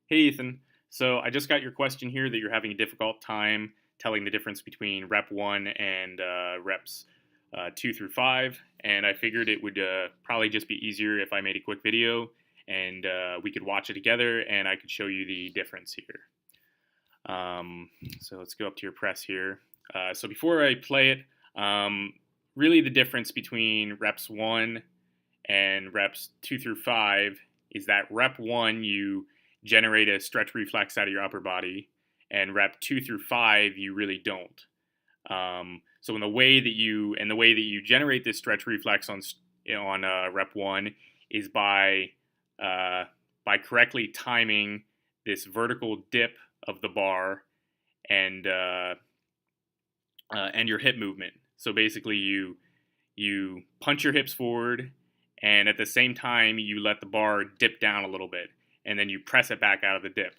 Hey Ethan, so I just got your question here that you're having a difficult time telling the difference between rep 1 and reps 2 through 5, and I figured it would probably just be easier if I made a quick video and we could watch it together and I could show you the difference here. So let's go up to your press here. So before I play it, really the difference between reps 1 and reps 2 through 5 is that rep 1 you generate a stretch reflex out of your upper body, and rep 2 through 5 you really don't. So in the way that you generate this stretch reflex on rep 1 is by correctly timing this vertical dip of the bar and your hip movement. So basically you punch your hips forward, and at the same time you let the bar dip down a little bit, and then you press it back out of the dip.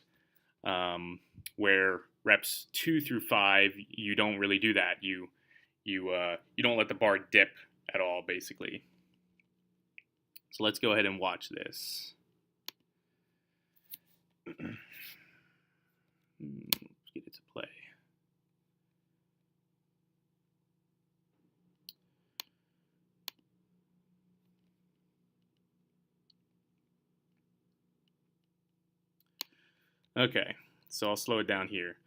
Where reps 2 through 5, you don't really do that. You don't let the bar dip at all, basically. So let's go ahead and watch this. Let's get it to play. Okay, so I'll slow it down here.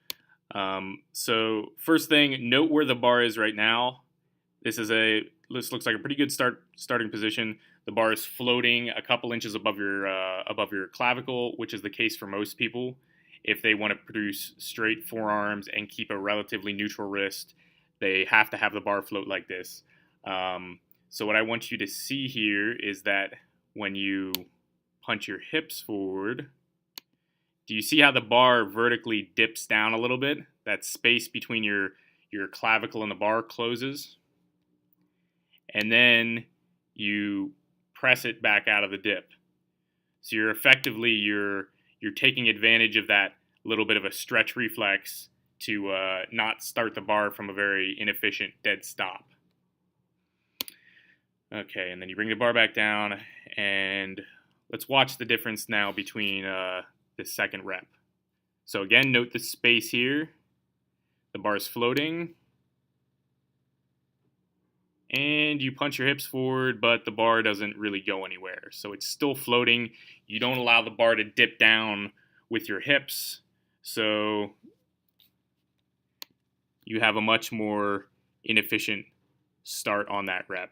So first thing, note where the bar is right now. This looks like a pretty good starting position. The bar is floating a couple inches above your clavicle, which is the case for most people. If they want to produce straight forearms and keep a relatively neutral wrist, they have to have the bar float like this. So what I want you to see here is that when you punch your hips forward, do you see how the bar vertically dips down a little bit? That space between your clavicle and the bar closes. And then you press it back out of the dip. So you're taking advantage of that little bit of a stretch reflex to not start the bar from a very inefficient dead stop. Okay, and then you bring the bar back down, and let's watch the difference now between the second rep. So again, note the space here. The bar is floating, and you punch your hips forward, but the bar doesn't really go anywhere. So it's still floating. You don't allow the bar to dip down with your hips, so you have a much more inefficient start on that rep.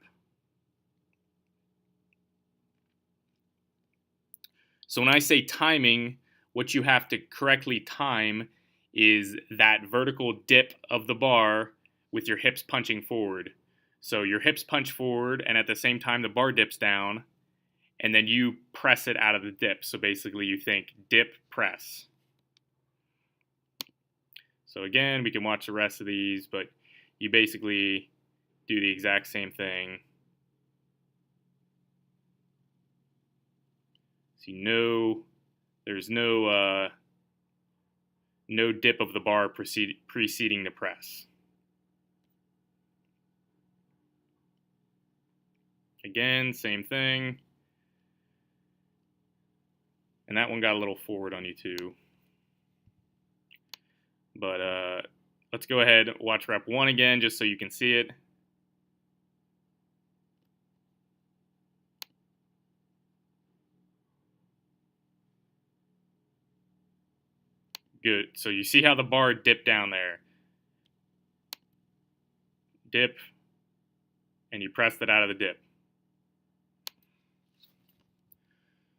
So when I say timing, what you have to correctly time is that vertical dip of the bar with your hips punching forward. So your hips punch forward, and at the same time the bar dips down, and then you press it out of the dip. So basically you think dip, press. So again, we can watch the rest of these, but you basically do the exact same thing. See, there's no dip of the bar preceding the press. Again, same thing. And that one got a little forward on you too. But let's go ahead and watch rep 1 again just so you can see it. Good. So you see how the bar dipped down there. Dip, and you pressed it out of the dip.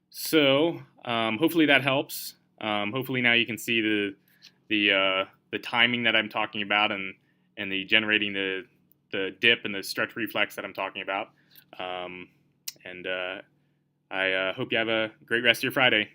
So hopefully that helps. Hopefully now you can see the timing that I'm talking about, and the generating the dip and the stretch reflex that I'm talking about. I hope you have a great rest of your Friday.